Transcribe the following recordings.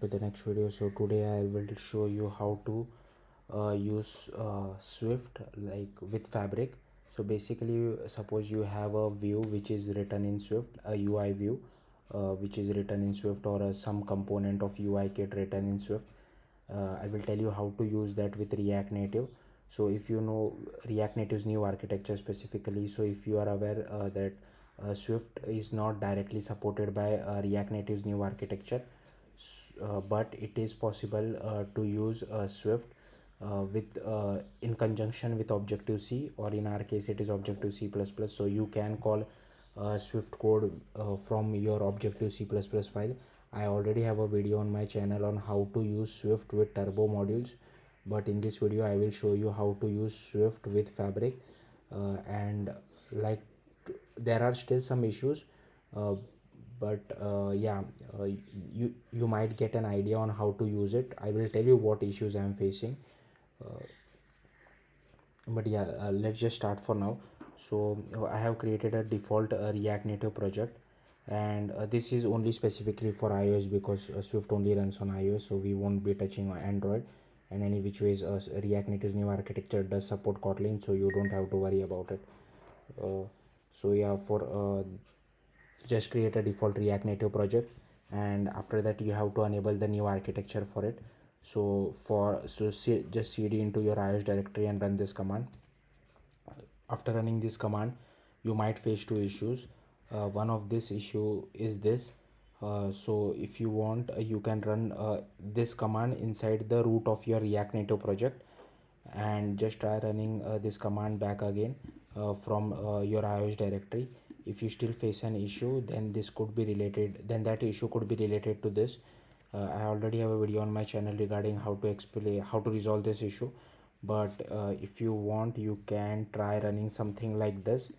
to the next video. So today I will show you how to use Swift like with Fabric. So basically, suppose you have a view which is written in Swift, a UI view which is written in Swift, or some component of UI kit written in Swift. I will tell you how to use that with React Native. So if you know React Native's new architecture specifically, so if you are aware that Swift is not directly supported by React Native's new architecture, but it is possible to use Swift with in conjunction with Objective-C, or in our case it is Objective-C++. So you can call Swift code from your Objective-C++ file. I already have a video on my channel on how to use Swift with turbo modules, but in this video I will show you how to use Swift with Fabric. And like there are still some issues, uh, but yeah, you might get an idea on how to use it. I will tell you what issues I am facing, uh, but yeah, let's just start for now. So I have created a default React Native project, and this is only specifically for iOS because Swift only runs on iOS, so we won't be touching on Android. And any which ways, React Native's new architecture does support Kotlin, so you don't have to worry about it. uh, so yeah, for just create a default React Native project, and after that you have to enable the new architecture for it. Just cd into your iOS directory and run this command. After running this command, you might face two issues. One of this issue is this. So if you want, you can run this command inside the root of your React Native project, and just try running this command back again from your iOS directory. If you still face an issue, then that issue could be related to this. I already have a video on my channel regarding how to explain how to resolve this issue, but if you want, you can try running something like this,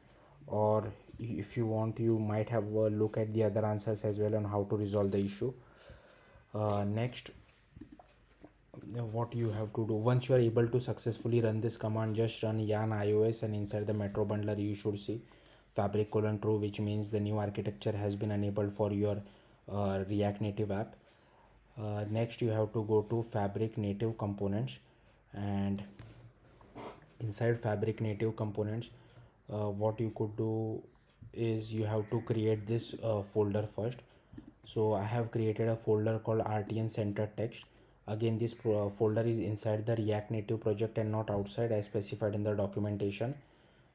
or if you want, you might have a look at the other answers as well on how to resolve the issue. Next, what you have to do, once you are able to successfully run this command, just run yarn iOS, and inside the metro bundler you should see fabric colon true, which means the new architecture has been enabled for your React Native app. Next, you have to go to Fabric Native Components, and inside Fabric Native Components, what you could do is you have to create this folder first. So I have created a folder called RTN Center Text. Again, this folder is inside the React Native project and not outside as specified in the documentation.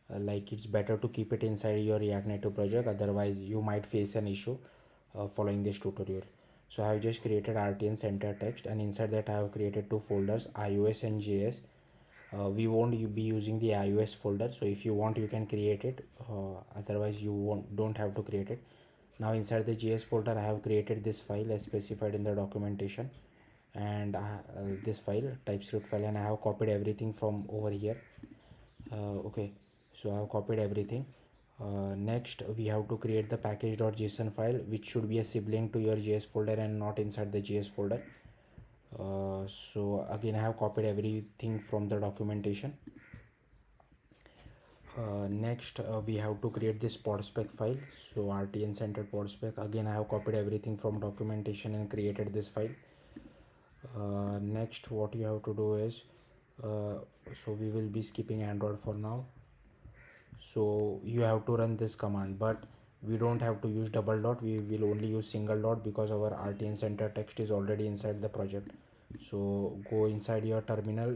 Like, it's better to keep it inside your React Native project, otherwise you might face an issue following this tutorial. So I have just created RTN Center Text, and inside that I have created two folders, iOS and JS. We won't be using the iOS folder, so if you want you can create it, otherwise you don't have to create it. Now inside the JS folder I have created this file as specified in the documentation, and this file, TypeScript file, and I have copied everything from over here. Okay, so I have copied everything. Next, we have to create the package.json file, which should be a sibling to your JS folder and not inside the JS folder. So again, I have copied everything from the documentation. Next, we have to create this podspec file. So RTN centered podspec, again I have copied everything from documentation and created this file. Next, what you have to do is, so we will be skipping Android for now. So you have to run this command, but we don't have to use double dot, we will only use single dot because our RTN center text is already inside the project. So go inside your terminal,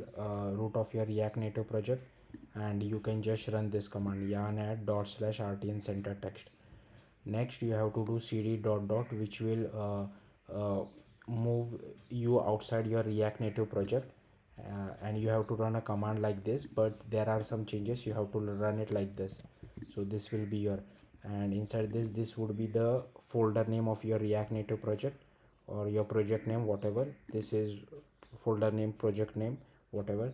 root of your React Native project, and you can just run this command, yarn add /RTN center text. Next, you have to do cd dot dot, which will move you outside your React Native project, and you have to run a command like this, but there are some changes, you have to run it like this. So this will be your, and inside this would be the folder name of your React Native project, or your project name, whatever this is, folder name, project name, whatever,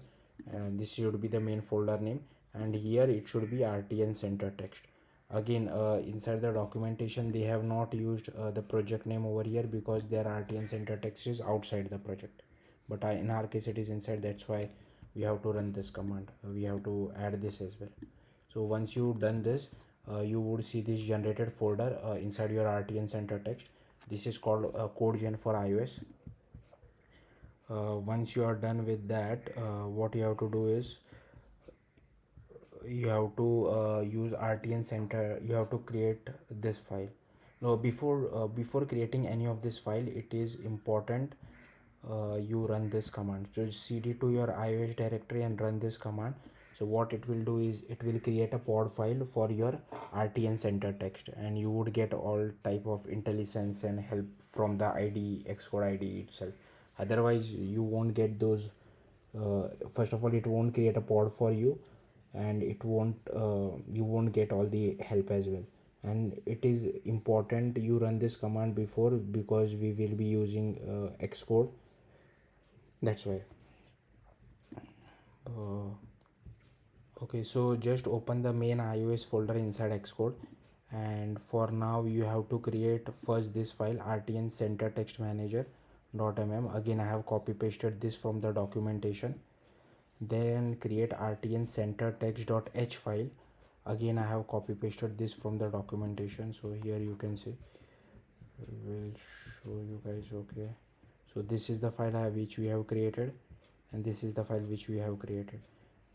and this should be the main folder name, and here it should be RTN center text. Again, inside the documentation they have not used the project name over here because their RTN center text is outside the project, but in our case it is inside, that's why we have to run this command, we have to add this as well. So once you've done this, you would see this generated folder inside your RTN center text. This is called CodeGen for iOS. Once you are done with that, what you have to do is you have to use RTN center. You have to create this file. No, before creating any of this file, it is important you run this command. So cd to your iOS directory and run this command. So what it will do is it will create a pod file for your RTN center text, and you would get all type of intelligence and help from the IDE, Xcode IDE itself. Otherwise you won't get those. First of all, it won't create a pod for you, and it won't you won't get all the help as well. And it is important you run this command before, because we will be using Xcode. That's why. uh, okay, so just open the main iOS folder inside Xcode, and for now you have to create first this file RTN center text manager .mm. Again, I have copy pasted this from the documentation. Then create RTN center text.h file. Again, I have copy pasted this from the documentation, so here you can see. Will show you guys. Okay, so this is the file which we have created, and this is the file which we have created.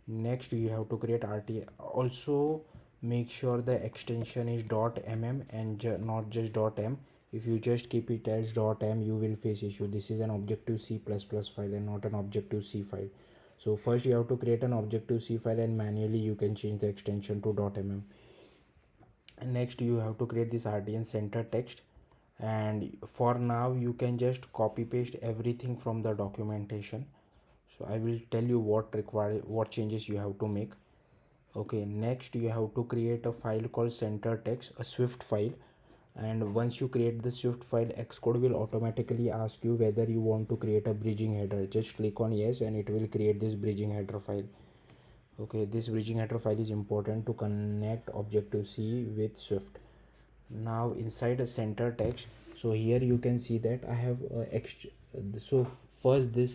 Next you have to create RT. Also make sure the extension is .mm and not just .m. If you just keep it as .m, you will face issue. This is an Objective C++ file and not an Objective C file. So first you have to create an Objective C file, and manually you can change the extension to .mm. And next you have to create this RTN center text, and for now you can just copy paste everything from the documentation. So I will tell you what changes you have to make. Okay, next you have to create a file called center text, a Swift file. And once you create the Swift file, Xcode will automatically ask you whether you want to create a bridging header. Just click on yes, and it will create this bridging header file. Okay, this bridging header file is important to connect Objective C with Swift. Now inside a center text, so here you can see that I have so first this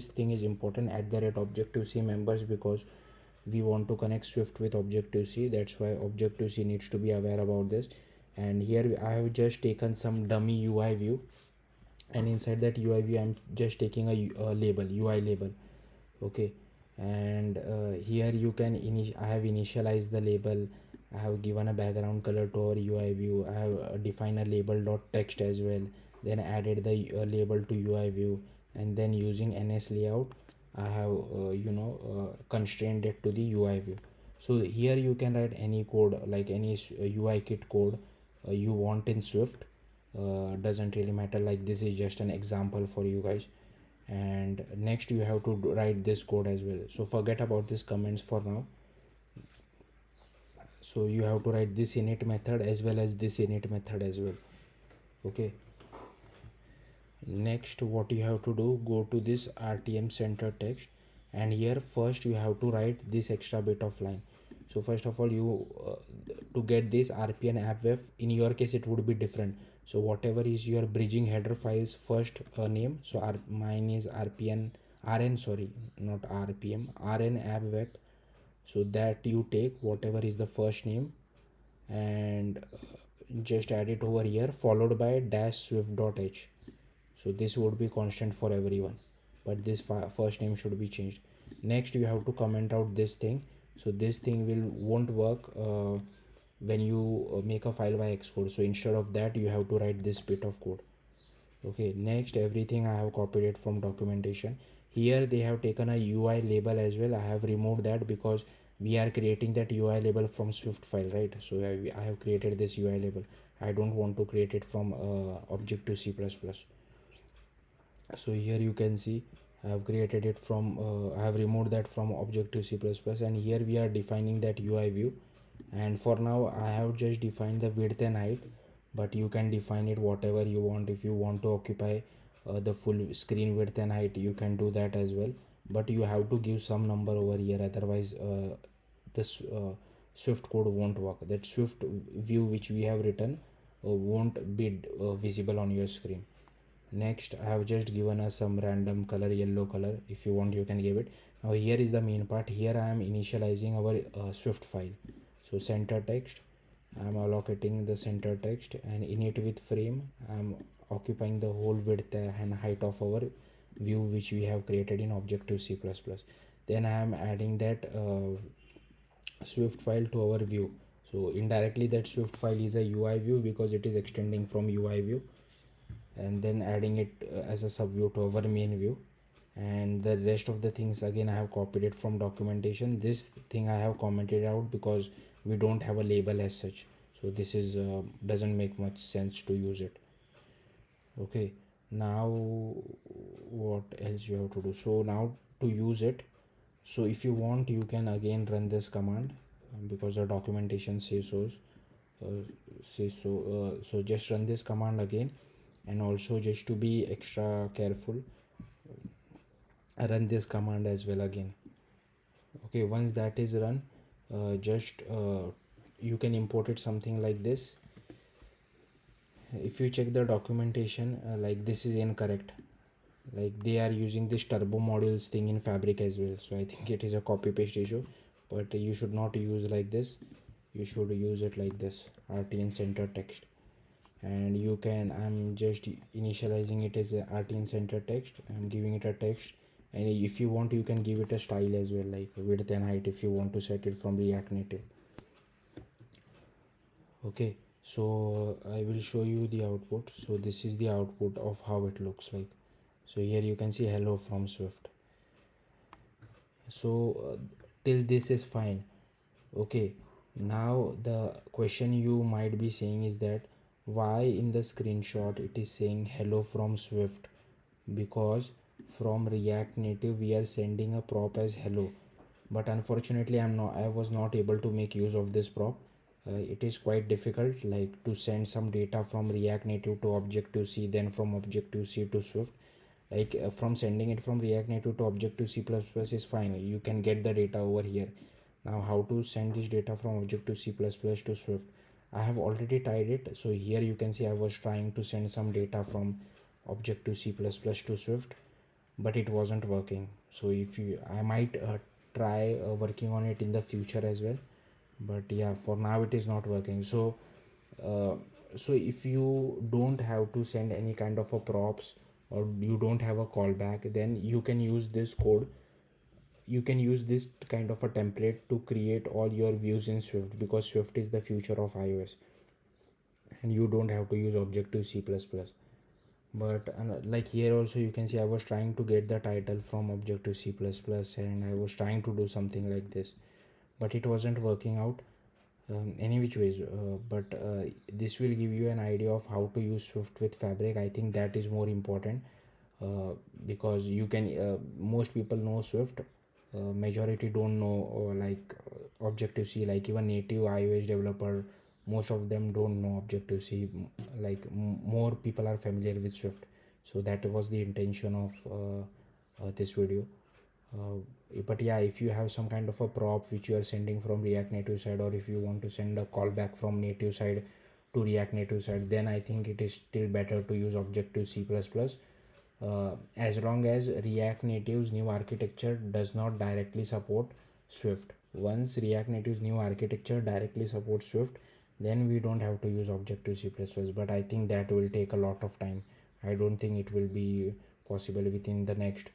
thing is important at the rate Objective C members, because we want to connect Swift with Objective C. That's why Objective C needs to be aware about this. And here I have just taken some dummy UI view, and inside that UI view I'm just taking a label, UI label. Okay, and here you can I have initialized the label. I have given a background color to our UI view. I have defined a label dot text as well, then added the label to UI view, and then using NS layout I have constrained it to the UI view. So here you can write any code, like any UI kit code you want in Swift. Doesn't really matter, like this is just an example for you guys. And next you have to write this code as well, so forget about these comments for now. So you have to write this init method as well as this init method as well. Okay, next what you have to do, go to this RTM center text, and here first you have to write this extra bit of line. So first of all, you to get this RPN appweb, in your case it would be different. So whatever is your bridging header file's first name, so mine is RPN RN, sorry, not RPM, RN appweb. So that you take whatever is the first name, and just add it over here, followed by dash swift.h. So this would be constant for everyone, but this first name should be changed. Next you have to comment out this thing. So this thing won't work when you make a file by Xcode. So instead of that, you have to write this bit of code. Okay, next everything I have copied it from documentation. Here they have taken a UI label as well. I have removed that because we are creating that UI label from Swift file, right? So I have created this UI label. I don't want to create it from Objective C++. So here you can see I have created it from I have removed that from Objective C++, and here we are defining that UI view. And for now I have just defined the width and height, but you can define it whatever you want. If you want to occupy the full screen width and height, you can do that as well, but you have to give some number over here, otherwise this Swift code won't work. That Swift view which we have written won't be visible on your screen. Next I have just given us some random color, yellow color. If you want, you can give it. Now here is the main part. Here I am initializing our Swift file. So center text, I am allocating the center text, and init with frame I am occupying the whole width and height of our view which we have created in Objective C++. Then I am adding that Swift file to our view. So indirectly that Swift file is a UI view because it is extending from UI view, and then adding it as a subview to our main view. And the rest of the things again I have copied it from documentation. This thing I have commented out because we don't have a label as such, so this is doesn't make much sense to use it. Okay, now what else you have to do? So now to use it, so if you want you can again run this command, because the documentation says so. So just run this command again, and also just to be extra careful, run this command as well again. Okay, once that is run, just you can import it something like this. If you check the documentation, like this is incorrect, like they are using this turbo modules thing in Fabric as well, so I think it is a copy paste issue. But you should not use like this, you should use it like this, RTN center text. And you can, I'm just initializing it as a RTN center text, I'm giving it a text. And if you want you can give it a style as well, like width and height if you want to set it from React Native. Okay, so I will show you the output. So this is the output of how it looks like. So here you can see hello from Swift. So till this is fine. Okay, now the question you might be saying is that why in the screenshot it is saying hello from Swift, because from React Native we are sending a prop as hello, but unfortunately I was not able to make use of this prop. It is quite difficult, like to send some data from React Native to Objective C, then from Objective C to Swift. Like from sending it from React Native to Objective C++ is fine, you can get the data over here. Now how to send this data from Objective C++ to Swift, I have already tried it. So here you can see I was trying to send some data from Objective C++ to Swift, but it wasn't working. So if you, I might try working on it in the future as well, but yeah, for now it is not working. So uh, so if you don't have to send any kind of a props, or you don't have a callback, then you can use this code, you can use this kind of a template to create all your views in Swift, because Swift is the future of iOS and you don't have to use Objective C++. But like here also you can see I was trying to get the title from Objective C++, and I was trying to do something like this, but it wasn't working out. Any which ways, but this will give you an idea of how to use Swift with Fabric. I think that is more important, because you can most people know Swift, majority don't know, like Objective C. Like even native iOS developer, most of them don't know Objective C. Like more people are familiar with Swift. So that was the intention of this video. uh, but yeah, if you have some kind of a prop which you are sending from React Native side, or if you want to send a callback from native side to React Native side, then I think it is still better to use Objective C++, as long as React Native's new architecture does not directly support Swift. Once React Native's new architecture directly supports Swift, then we don't have to use Objective C++, but I think that will take a lot of time. I don't think it will be possible within the next,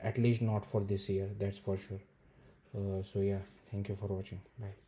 at least not for this year, that's for sure. So yeah, thank you for watching. Bye.